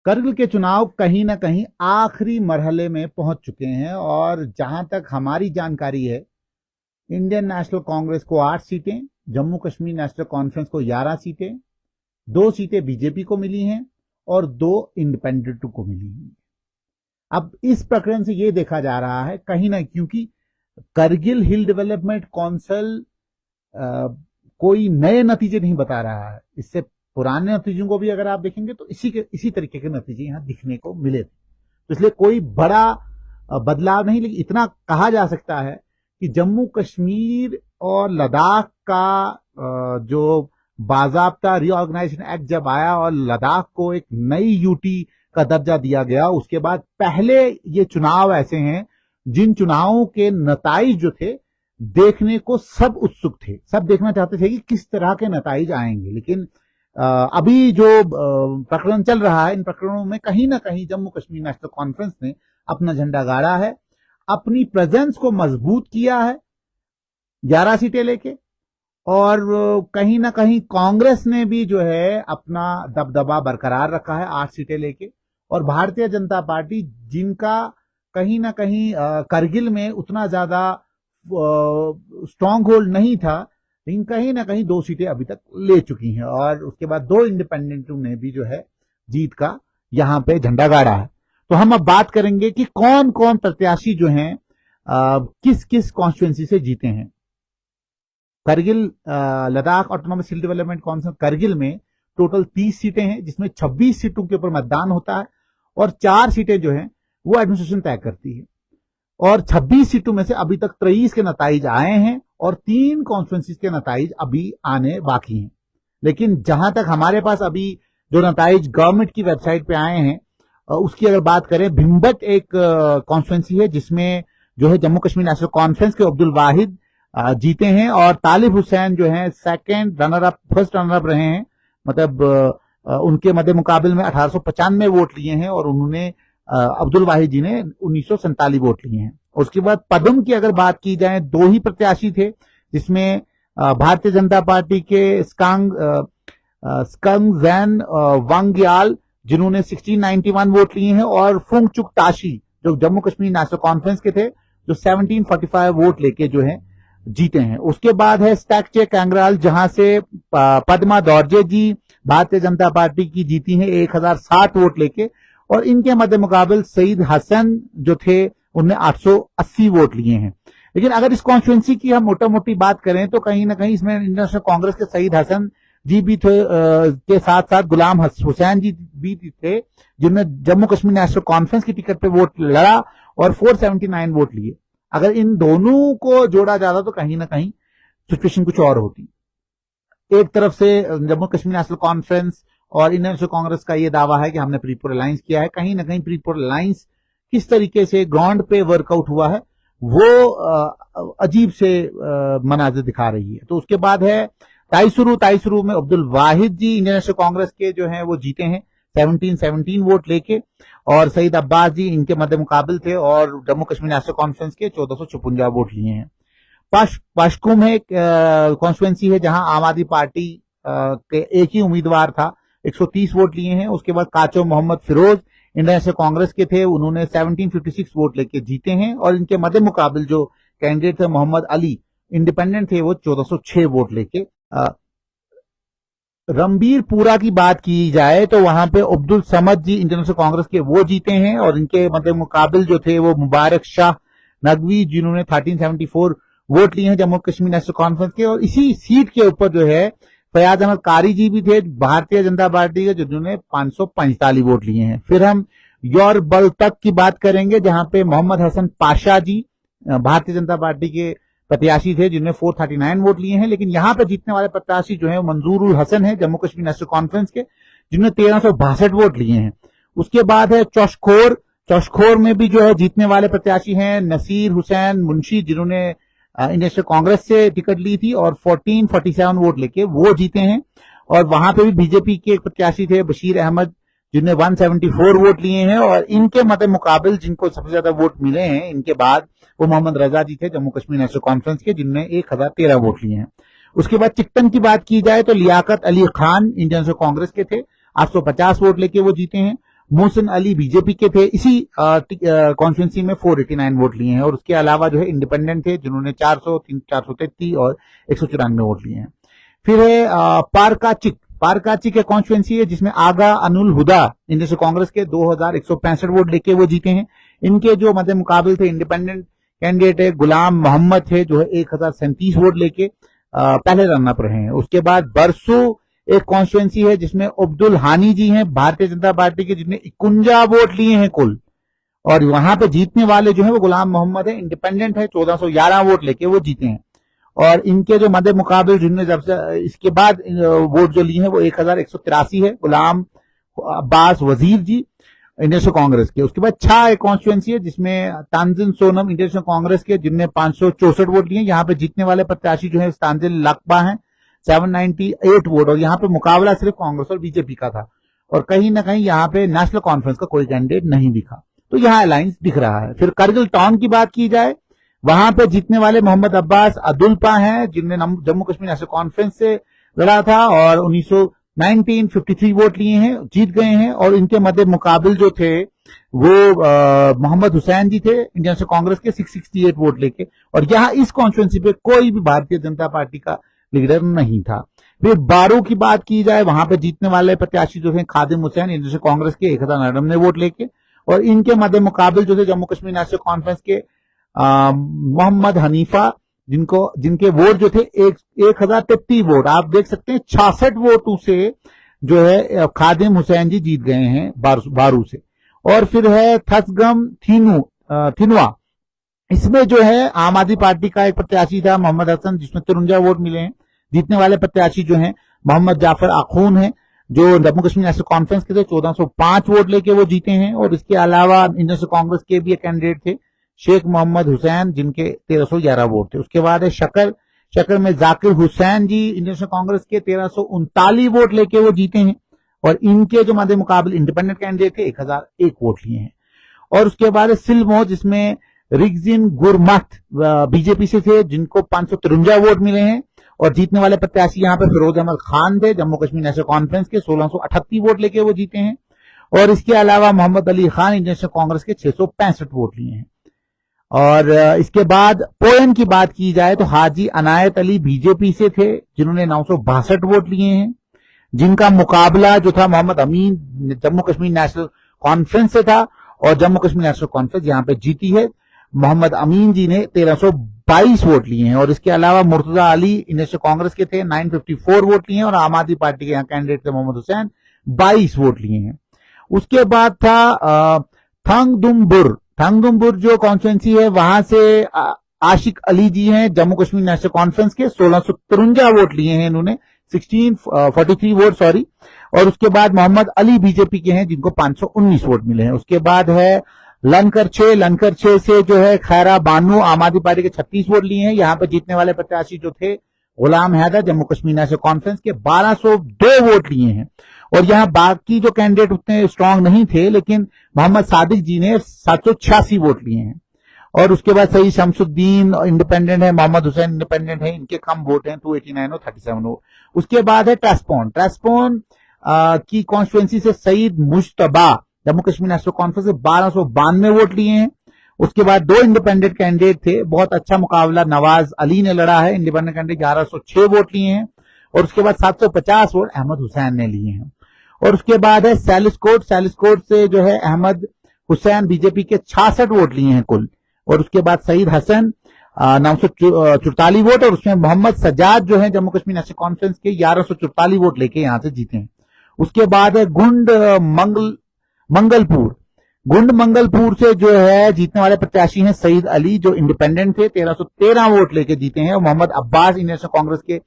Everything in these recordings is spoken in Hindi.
करगिल के चुनाव कहीं ना कहीं आखिरी मरहले में पहुंच चुके हैं और जहां तक हमारी जानकारी है, इंडियन नेशनल कांग्रेस को 8 सीटें, जम्मू कश्मीर नेशनल कॉन्फ्रेंस को 11 सीटें, 2 सीटें बीजेपी को मिली हैं और 2 इंडिपेंडेंट को मिली हैं। अब इस प्रकरण से यह देखा जा रहा है कहीं ना, क्योंकि करगिल हिल डेवलपमेंट काउंसिल कोई नए नतीजे नहीं बता रहा है। इससे पुराने नतीजों को भी अगर आप देखेंगे तो इसी तरीके के नतीजे यहां दिखने को मिले थे। तो इसलिए कोई बड़ा बदलाव नहीं, लेकिन इतना कहा जा सकता है कि जम्मू कश्मीर और लद्दाख का जो बाजाब्ता रीऑर्गेनाइजेशन एक्ट जब आया और लद्दाख को एक नई यूटी का दर्जा दिया गया, उसके बाद पहले ये चुनाव ऐसे हैं जिन चुनावों के नताइज जो थे देखने को सब उत्सुक थे, सब देखना चाहते थे कि किस तरह के नताइज आएंगे। लेकिन अभी जो प्रकरण चल रहा है, इन प्रकरणों में कहीं ना कहीं जम्मू कश्मीर नेशनल कॉन्फ्रेंस ने अपना झंडा गाड़ा है, अपनी प्रेजेंस को मजबूत किया है 11 सीटें लेके, और कहीं ना कहीं कांग्रेस ने भी जो है अपना दबदबा बरकरार रखा है 8 सीटें लेके। और भारतीय जनता पार्टी, जिनका कहीं ना कहीं करगिल में उतना ज्यादा स्ट्रांग होल्ड नहीं था, लेकिन कहीं ना कहीं 2 सीटें अभी तक ले चुकी हैं और उसके बाद 2 इंडिपेंडेंटों ने भी जो है जीत का यहां पे झंडा गाड़ा है। तो हम अब बात करेंगे कि कौन कौन प्रत्याशी जो हैं किस किस कॉन्स्टिट्यूएंसी से जीते हैं। करगिल लद्दाख ऑटोनॉमस हिल डेवलपमेंट काउंसिल करगिल में टोटल 30 सीटें हैं, जिसमें 26 सीटों के ऊपर मतदान होता है और 4 सीटें जो हैं वो एडमिनिस्ट्रेशन तय करती है। और 26 सीटों में से अभी तक 23 के नताइज आए हैं और 3 कॉन्स्टिट्यूएंसीज के नताइज अभी आने बाकी हैं। लेकिन जहां तक हमारे पास अभी जो नताइज गवर्नमेंट की वेबसाइट पे आए हैं, उसकी अगर बात करें, भिम्बट एक कॉन्स्टिट्यूएंसी है जिसमें जो है जम्मू कश्मीर नेशनल कॉन्फ्रेंस के अब्दुल वाहिद जीते हैं और तालिब हुसैन जो है फर्स्ट रनर अप रहे हैं। मतलब उनके मध्य मुकाबले में 1895 वोट लिए हैं और उन्होंने अब्दुल वाहिद जी ने 1947 वोट लिए हैं। उसके बाद पदम की अगर बात की जाए, 2 ही प्रत्याशी थे, जिसमें भारतीय जनता पार्टी के स्कंग जैन वांग्याल जिन्होंने 1691 वोट लिए हैं और फुंगचुक ताशी जो जम्मू कश्मीर नेशनल कॉन्फ्रेंस के थे, जो 1745 वोट लेके जो है जीते हैं। उसके बाद है स्टैकचे कैंगराल, जहां से पद्मा दौरजे जी भारतीय जनता पार्टी की जीती हैं 1060 वोट लेके, और इनके मध्य मुकाबल सईद हसन जो थे उनने 880 वोट लिए हैं। लेकिन अगर इस कॉन्स्टिट्यूएंसी की हम मोटा मोटी बात करें तो कहीं ना कहीं इसमें इंडियन नेशनल कांग्रेस के सईद हसन जी भी थे, के साथ साथ गुलाम हुसैन जी भी थे, जिन्होंने जम्मू कश्मीर नेशनल कॉन्फ्रेंस की टिकट पे वोट लड़ा और 479 वोट लिए। अगर इन दोनों को जोड़ा जाता तो कहीं ना कहीं सिचुएशन कुछ और होती। एक तरफ से जम्मू कश्मीर नेशनल कॉन्फ्रेंस और इंडियन नेशनल कांग्रेस का यह दावा है कि हमने प्रीपोल अलायंस किया है। कहीं ना कहीं प्रीपोल अलायंस किस तरीके से ग्राउंड पे वर्कआउट हुआ है वो अजीब से मनाजिर दिखा रही है। तो उसके बाद है ताइसुरु में अब्दुल वाहिद जी इंडियन नेशनल कांग्रेस के जो हैं वो जीते हैं 1717 वोट लेके, और सईद अब्बास जी इनके मध्य मुकाबिल थे और जम्मू कश्मीर नेशनल कॉन्फ्रेंस के 1456 वोट लिए हैं। पश्कुम है कॉन्स्टिट्यूएंसी है जहां आम आदमी पार्टी के एक ही उम्मीदवार था, 130 वोट लिए हैं। उसके बाद काचो मोहम्मद फिरोज इंडियन नेशनल कांग्रेस के थे, उन्होंने 1756 वोट लेके जीते हैं, और इनके मध्य मुकाबिल जो कैंडिडेट थे मोहम्मद अली इंडिपेंडेंट थे, वो 1406 वोट लेके। रणबीरपुरा की बात की जाए तो वहां पे अब्दुल समद जी इंडियन नेशनल कांग्रेस के वो जीते हैं, और इनके मध्य मुकाबिल जो थे वो मुबारक शाह नकवी जिन्होंने 1374 वोट लिए हैं जम्मू कश्मीर नेशनल कॉन्फ्रेंस के। और इसी सीट के ऊपर जो है फयाज अहमद कारी जी भी थे भारतीय जनता पार्टी के, जिन्होंने 545 वोट लिए हैं। फिर हम योरबल तक की बात करेंगे जहां पे मोहम्मद हसन पाशा जी भारतीय जनता पार्टी के प्रत्याशी थे, जिन्होंने 439 वोट लिए हैं। लेकिन यहां पर जीतने वाले प्रत्याशी जो है मंजूर उल हसन है जम्मू कश्मीर नेशनल कॉन्फ्रेंस के, जिन्होंने 1362 वोट लिए हैं। उसके बाद है चौशखोर में भी जो है जीतने वाले प्रत्याशी हैं नसीर हुसैन मुंशी, जिन्होंने इंडियन नेशनल कांग्रेस से टिकट ली थी और 1447 वोट लेके वो जीते हैं। और वहां पे भी बीजेपी के एक प्रत्याशी थे बशीर अहमद, जिन्हें 174 वोट लिए हैं, और इनके मध्य मुकाबिल जिनको सबसे ज्यादा वोट मिले हैं इनके बाद वो मोहम्मद रजा जी थे जम्मू कश्मीर नेशनल कॉन्फ्रेंस के, जिनने 1013 वोट लिए हैं। उसके बाद चिकटन की बात की जाए तो लियाकत अली खान इंडियन नेशनल कांग्रेस के थे, 850 वोट लेके वो जीते हैं। मोहसिन अली बीजेपी के थे, इसी कॉन्स्टिट्यूंसी में 489 वोट लिए हैं। और उसके अलावा जो है इंडिपेंडेंट थे जिन्होंने 400, 433 और 194 वोट लिए हैं। फिर है पारकाचिक एक कॉन्स्टिट्यूंसी है जिसमें आगा अनुल हुदा इंडियन नेशनल कांग्रेस के 2165 वोट लेके वो जीते हैं। इनके जो मध्य मुकाबले थे इंडिपेंडेंट कैंडिडेट है गुलाम मोहम्मद थे जो है 1037 वोट लेके पहले रनअप रहे हैं। उसके बाद बरसू एक कॉन्स्टिट्यूंसी है जिसमें अब्दुल हानी जी हैं भारतीय जनता पार्टी के, जिसने 51 वोट लिए हैं कुल, और वहां पे जीतने वाले जो है वो गुलाम मोहम्मद है, इंडिपेंडेंट है, 1411 वोट लेके वो जीते हैं। और इनके जो मध्य मुकाबले जिनने जब से इसके बाद वोट जो लिए हैं वो 1183 है, गुलाम अब्बास वजीर जी इंडियन नेशनल कांग्रेस के। उसके बाद छह एक कॉन्स्टिट्यूंसी है जिसमें तांजिल सोनम इंडियन नेशनल कांग्रेस के, जिनने 564 वोट लिए। यहाँ पे जीतने वाले प्रत्याशी जो है तांजिल लकबा हैं 798 वोट, और यहाँ पे मुकाबला सिर्फ कांग्रेस और बीजेपी का था, और कहीं ना कहीं यहाँ पे नेशनल कॉन्फ्रेंस का कोई कैंडिडेट नहीं दिखा, तो यहाँ अलायंस दिख रहा है। फिर करगिल टाउन की बात की जाए, वहां पे जीतने वाले मोहम्मद अब्बास अदुल्पा हैं जिनने जम्मू कश्मीर नेशनल कॉन्फ्रेंस से लड़ा था और 1953 वोट लिए हैं, जीत गए हैं। और इनके मध्य मुकाबिल जो थे वो मोहम्मद हुसैन जी थे इंडियन नेशनल कांग्रेस के 668 वोट लेके, और यहाँ इस कॉन्स्टिट्यूंसी पे कोई भी भारतीय जनता पार्टी का लीडर नहीं था। फिर बारू की बात की जाए, वहां पे जीतने वाले प्रत्याशी जो है खादिम हुसैन इंडियन नेशनल कांग्रेस के 1099 वोट लेके, और इनके मध्य मुकाबिल जो थे जम्मू कश्मीर नेशनल कॉन्फ्रेंस के मोहम्मद हनीफा, जिनके वोट जो थे 1033 वोट, आप देख सकते हैं 66 वोटों से जो है खादिम हुसैन जी जीत गए हैं बारू से। और फिर है थसगम थिनवा, इसमें जो है आम आदमी पार्टी का एक प्रत्याशी था मोहम्मद हसन जिसमें 53 वोट मिले हैं। जीतने वाले प्रत्याशी जो हैं मोहम्मद जाफर आखून है जो जम्मू कश्मीर नेशनल कॉन्फ्रेंस के थे, 1405 वोट लेके वो जीते हैं। और इसके अलावा इंडियन नेशनल कांग्रेस के भी एक कैंडिडेट थे शेख मोहम्मद हुसैन जिनके 1311 वोट थे। उसके बाद है शक्कर में जाकिर हुसैन जी इंडियन नेशनल कांग्रेस के 1339 वोट लेके वो जीते हैं, और इनके जो मध्य मुकाबले इंडिपेंडेंट कैंडिडेट थे 1001 वोट लिए हैं। और उसके बाद सिलमो जिसमें रिगजिन गुरमथ बीजेपी से थे जिनको 553 वोट मिले हैं, और जीतने वाले प्रत्याशी यहाँ पे फिरोज अहमद खान थे जम्मू कश्मीर नेशनल कॉन्फ्रेंस के, 1638 वोट लेके वो जीते हैं। और इसके अलावा मोहम्मद अली खान इंडियन नेशनल कांग्रेस के 665 वोट लिए हैं। और इसके बाद पोयन की बात की जाए तो हाजी अनायत अली बीजेपी से थे जिन्होंने 962 वोट लिए हैं, जिनका मुकाबला जो था मोहम्मद अमीन जम्मू कश्मीर नेशनल कॉन्फ्रेंस से था, और जम्मू कश्मीर नेशनल कॉन्फ्रेंस यहाँ पे जीती है। मोहम्मद अमीन जी ने 1322 वोट लिए हैं। और इसके अलावा मुर्तजा अली इंडियन नेशनल कांग्रेस के थे 954 वोट लिए हैं, और आम आदमी पार्टी के यहाँ कैंडिडेट थे मोहम्मद हुसैन 22 वोट लिए हैं। उसके बाद था थंगदुम्बुर जो कॉन्स्टिट्यूंसी है वहां से आशिक अली जी हैं जम्मू कश्मीर नेशनल कॉन्फ्रेंस के, 1653 वोट लिए हैं इन्होंने, 1643 वोट सॉरी। और उसके बाद मोहम्मद अली बीजेपी के हैं जिनको 519 वोट मिले हैं। उसके बाद है लनकर 6 से जो है खैरा बानू आम आदमी पार्टी के 36 वोट लिए हैं। यहाँ पर जीतने वाले प्रत्याशी जो थे गुलाम हैदर जम्मू कश्मीर नेशनल कॉन्फ्रेंस के 1202 वोट लिए हैं। और यहाँ बाकी जो कैंडिडेट उतने स्ट्रांग नहीं थे, लेकिन मोहम्मद सादिक जी ने 786 वोट लिए हैं। और उसके बाद सईद शमसुद्दीन इंडिपेंडेंट है, मोहम्मद हुसैन इंडिपेंडेंट है, इनके कम वोट हैं 289 और 37 वोट। उसके बाद है ट्रेस्पोन की कॉन्स्टिट्यूंसी से सईद मुश्तबा जम्मू कश्मीर नेशनल कॉन्फ्रेंस से 1292 वोट लिए हैं। उसके बाद दो इंडिपेंडेंट कैंडिडेट थे, बहुत अच्छा मुकाबला नवाज अली ने लड़ा है, इंडिपेंडेंट कैंडिडेट 1106 वोट लिए हैं। और उसके बाद 750 वोट अहमद हुसैन ने लिए हैं। और उसके बाद है सैलिसकोट से जो है अहमद हुसैन बीजेपी के 66 वोट लिए हैं कुल। और उसके बाद सईद हसन 944 वोट, और उसमें मोहम्मद सजाद जो है जम्मू कश्मीर नेशनल कॉन्फ्रेंस के 1144 वोट लेके यहां से जीते हैं। उसके बाद है गुंड मंगलपुर से जो है जीतने वाले प्रत्याशी हैं सईद अली जो इंडिपेंडेंट थे, 1313 वोट लेके जीते हैं। और मोहम्मद अब्बास इंडियन नेशनल कांग्रेस के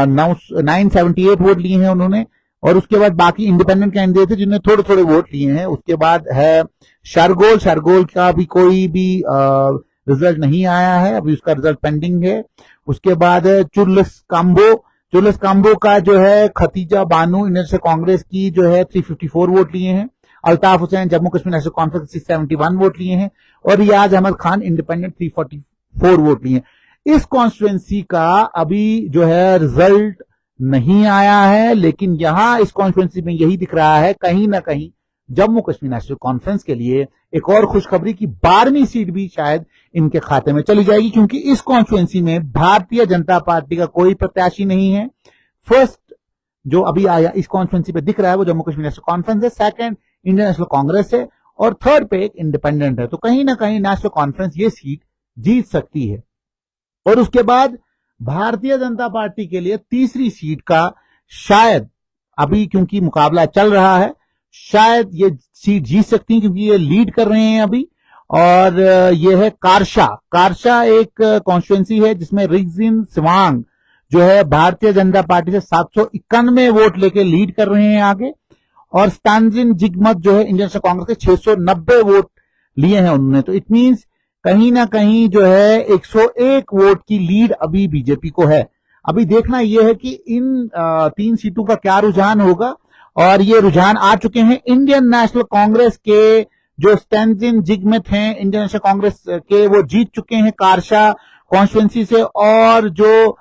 978 वोट लिए हैं उन्होंने। और उसके बाद बाकी इंडिपेंडेंट कैंडिडेट थे जिन्होंने थोड़े थोड़े वोट लिए हैं। उसके बाद है शरगोल का भी कोई भी रिजल्ट नहीं आया है, अभी उसका रिजल्ट पेंडिंग है। उसके बाद है चुर्लस काम्बो का जो है खतीजा बानू इंडियन नेशनल कांग्रेस की जो है 354 वोट लिए हैं। Altaf Hussain Jammu Kashmir national conference 671 vote लिए हैं। और रियाज अहमद खान इंडिपेंडेंट 344 वोट लिए हैं। इस कॉन्स्टिट्यूंसी का अभी जो है रिजल्ट नहीं आया है, लेकिन यहां इस कॉन्स्टिट्यूंसी में यही दिख रहा है कहीं ना कहीं जम्मू कश्मीर नेशनल कॉन्फ्रेंस के लिए एक और खुशखबरी की 12वीं सीट भी शायद इनके खाते में चली जाएगी, क्योंकि इस कॉन्स्टिट्यूएंसी में भारतीय जनता पार्टी का कोई प्रत्याशी नहीं है। फर्स्ट जो अभी आया इस कॉन्स्टिट्यूएंसी पे दिख रहा है वो जम्मू कश्मीर नेशनल कॉन्फ्रेंस है, सेकंड इंडियन नेशनल कांग्रेस है और थर्ड पे एक इंडिपेंडेंट है। तो कहीं ना कहीं नेशनल कॉन्फ्रेंस ये सीट जीत सकती है। और उसके बाद भारतीय जनता पार्टी के लिए तीसरी सीट का शायद अभी क्योंकि मुकाबला चल रहा है, शायद ये सीट जीत सकती है क्योंकि ये लीड कर रहे हैं अभी। और ये है कारशा। कारशा एक कॉन्स्टिट्यूएंसी है जिसमें रिगजिन सिवांग जो है भारतीय जनता पार्टी से 791 वोट लेके लीड कर रहे हैं आगे, और स्टैंजिन जिगमत जो है इंडियन नेशनल कांग्रेस के 690 वोट लिए हैं उन्होंने। तो इट मींस कहीं ना कहीं जो है 101 वोट की लीड अभी बीजेपी को है। अभी देखना यह है कि इन 3 सीटों का क्या रुझान होगा, और ये रुझान आ चुके हैं। इंडियन नेशनल कांग्रेस के जो स्टैंजिन जिगमत हैं इंडियन नेशनल कांग्रेस के, वो जीत चुके हैं कारशा कॉन्स्टिट्यूएंसी से, और जो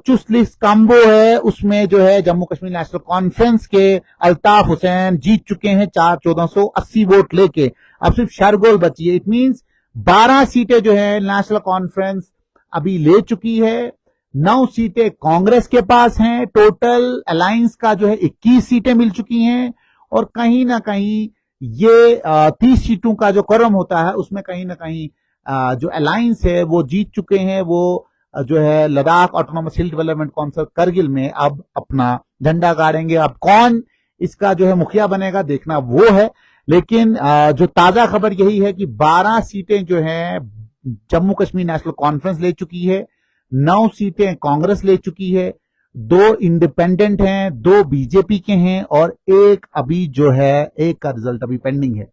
चुस्लिस काम्बो है उसमें जो है जम्मू कश्मीर नेशनल कॉन्फ्रेंस के अल्ताफ हुसैन जीत चुके हैं 1480 वोट लेके। अब सिर्फ शरगोल बची है। इट मींस 12 सीटें जो है नेशनल कॉन्फ्रेंस अभी ले चुकी है, 9 सीटें कांग्रेस के पास हैं, टोटल अलायंस का जो है 21 सीटें मिल चुकी हैं। और कहीं ना कहीं ये 30 सीटों का जो क्रम होता है उसमें कहीं ना कहीं जो अलायंस है वो जीत चुके हैं। वो जो है लद्दाख ऑटोनॉमस हिल डेवलपमेंट काउंसिल करगिल में अब अपना झंडा गाड़ेंगे। अब कौन इसका जो है मुखिया बनेगा देखना वो है। लेकिन जो ताजा खबर यही है कि 12 सीटें जो है जम्मू कश्मीर नेशनल कॉन्फ्रेंस ले चुकी है, 9 सीटें कांग्रेस ले चुकी है, 2 इंडिपेंडेंट हैं, 2 बीजेपी के हैं, और एक अभी जो है एक का रिजल्ट अभी पेंडिंग है।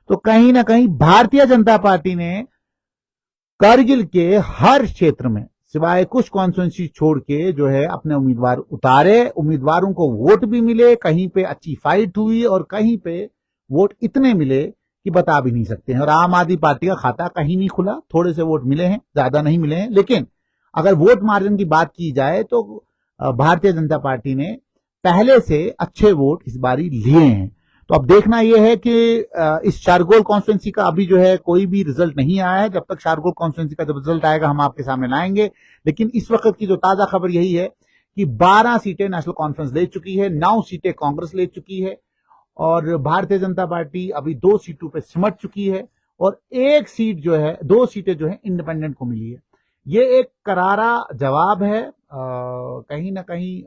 तो कहीं ना कहीं भारतीय जनता पार्टी ने करगिल के हर क्षेत्र में सिवाय कुछ कॉन्स्टिट्यूंसी छोड़ के जो है अपने उम्मीदवार उतारे, उम्मीदवारों को वोट भी मिले, कहीं पे अच्छी फाइट हुई और कहीं पे वोट इतने मिले कि बता भी नहीं सकते हैं। और आम आदमी पार्टी का खाता कहीं नहीं खुला, थोड़े से वोट मिले हैं, ज्यादा नहीं मिले हैं। लेकिन अगर वोट मार्जिन की बात की जाए तो भारतीय जनता पार्टी ने पहले से अच्छे वोट इस बारी लिए हैं। तो अब देखना यह है कि इस शारगोल कॉन्स्टिट्यूंसी का अभी जो है कोई भी रिजल्ट नहीं आया है। जब तक शारगोल कॉन्स्टिट्यूंसी का जब रिजल्ट आएगा हम आपके सामने लाएंगे। लेकिन इस वक्त की जो ताजा खबर यही है कि 12 सीटें नेशनल कॉन्फ्रेंस ले चुकी है, 9 सीटें कांग्रेस ले चुकी है, और भारतीय जनता पार्टी अभी 2 सीटों पे सिमट चुकी है, और 1 सीट जो है 2 सीटें जो है इंडिपेंडेंट को मिली है। ये एक करारा जवाब है कहीं ना कहीं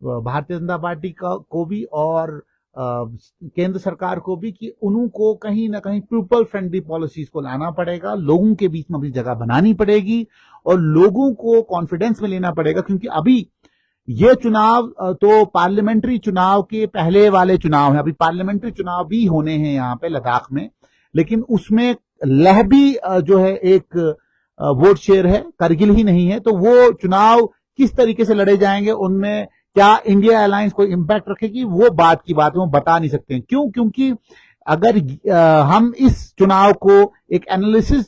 भारतीय जनता पार्टी को भी और केंद्र सरकार को भी, कि उनको कहीं ना कहीं पीपल फ्रेंडली पॉलिसीज को लाना पड़ेगा, लोगों के बीच में अपनी जगह बनानी पड़ेगी और लोगों को कॉन्फिडेंस में लेना पड़ेगा। क्योंकि अभी ये चुनाव तो पार्लियामेंट्री चुनाव के पहले वाले चुनाव है, अभी पार्लियामेंट्री चुनाव भी होने हैं यहाँ पे लद्दाख में, लेकिन उसमें लहबी जो है एक वोट शेयर है, करगिल ही नहीं है। तो वो चुनाव किस तरीके से लड़े जाएंगे, उनमें क्या इंडिया अलायंस कोई इंपैक्ट रखेगी, वो बात की बात है, वो बता नहीं सकते हैं। क्यों? क्योंकि अगर हम इस चुनाव को एक एनालिसिस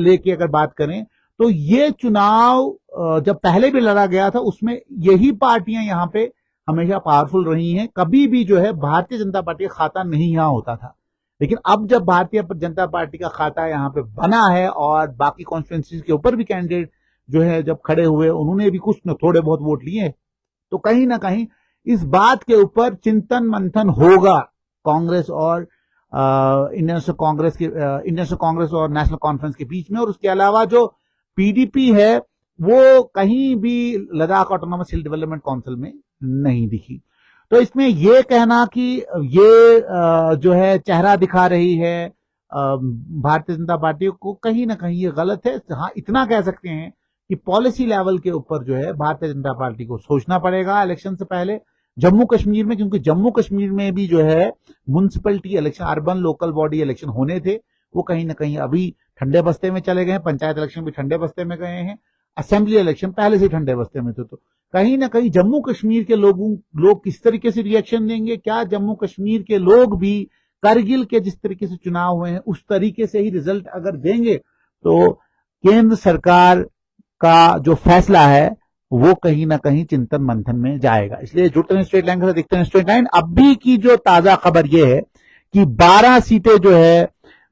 लेके अगर बात करें तो ये चुनाव जब पहले भी लड़ा गया था उसमें यही पार्टियां यहां पे हमेशा पावरफुल रही हैं। कभी भी जो है भारतीय जनता पार्टी का खाता नहीं यहां होता था। लेकिन अब जब भारतीय जनता पार्टी का खाता यहां पे बना है और बाकी कॉन्स्टिट्यूंसीज के ऊपर भी कैंडिडेट जो है जब खड़े हुए उन्होंने भी कुछ न थोड़े बहुत वोट लिए, तो कहीं ना कहीं इस बात के ऊपर चिंतन मंथन होगा कांग्रेस और इंडियन नेशनल कांग्रेस और नेशनल कॉन्फ्रेंस के बीच में। और उसके अलावा जो पीडीपी है वो कहीं भी लद्दाख ऑटोनॉमस हिल डेवलपमेंट काउंसिल में नहीं दिखी। तो इसमें यह कहना कि ये जो है चेहरा दिखा रही है भारतीय जनता पार्टी को, कहीं ना कहीं ये गलत है। हाँ, इतना कह सकते हैं कि पॉलिसी लेवल के ऊपर जो है भारतीय जनता पार्टी को सोचना पड़ेगा इलेक्शन से पहले। जम्मू कश्मीर में, क्योंकि जम्मू कश्मीर में भी जो है municipality election, urban local body election होने थे, वो कहीं ना कहीं अभी ठंडे बस्ते में चले गए हैं। पंचायत इलेक्शन भी ठंडे बस्ते में गए हैं, असेंबली इलेक्शन पहले से ठंडे बस्ते में थे। तो कहीं ना कहीं जम्मू कश्मीर के लोग किस तरीके से रिएक्शन देंगे, क्या जम्मू कश्मीर के लोग भी करगिल के जिस तरीके से चुनाव हुए हैं उस तरीके से ही रिजल्ट अगर देंगे, तो केंद्र सरकार का जो फैसला है वो कहीं ना कहीं चिंतन मंथन में जाएगा। इसलिए जुड़ते हैं स्ट्रेट लाइन के साथ, देखते हैं स्ट्रेट लाइन। अभी की जो ताजा खबर ये है कि 12 सीटें जो है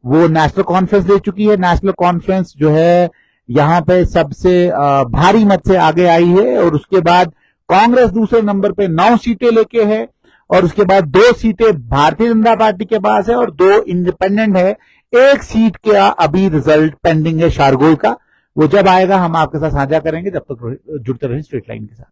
वो नेशनल कॉन्फ्रेंस ले चुकी है। नेशनल कॉन्फ्रेंस जो है यहां पे सबसे भारी मत से आगे आई है, और उसके बाद कांग्रेस दूसरे नंबर पे 9 सीटें लेके है, और उसके बाद 2 सीटें भारतीय जनता पार्टी के पास है और 2 इंडिपेंडेंट है। 1 सीट का अभी रिजल्ट पेंडिंग है शारगोल का, वो जब आएगा हम आपके साथ साझा करेंगे। जब तक जुड़ते रहे स्ट्रेट लाइन के साथ।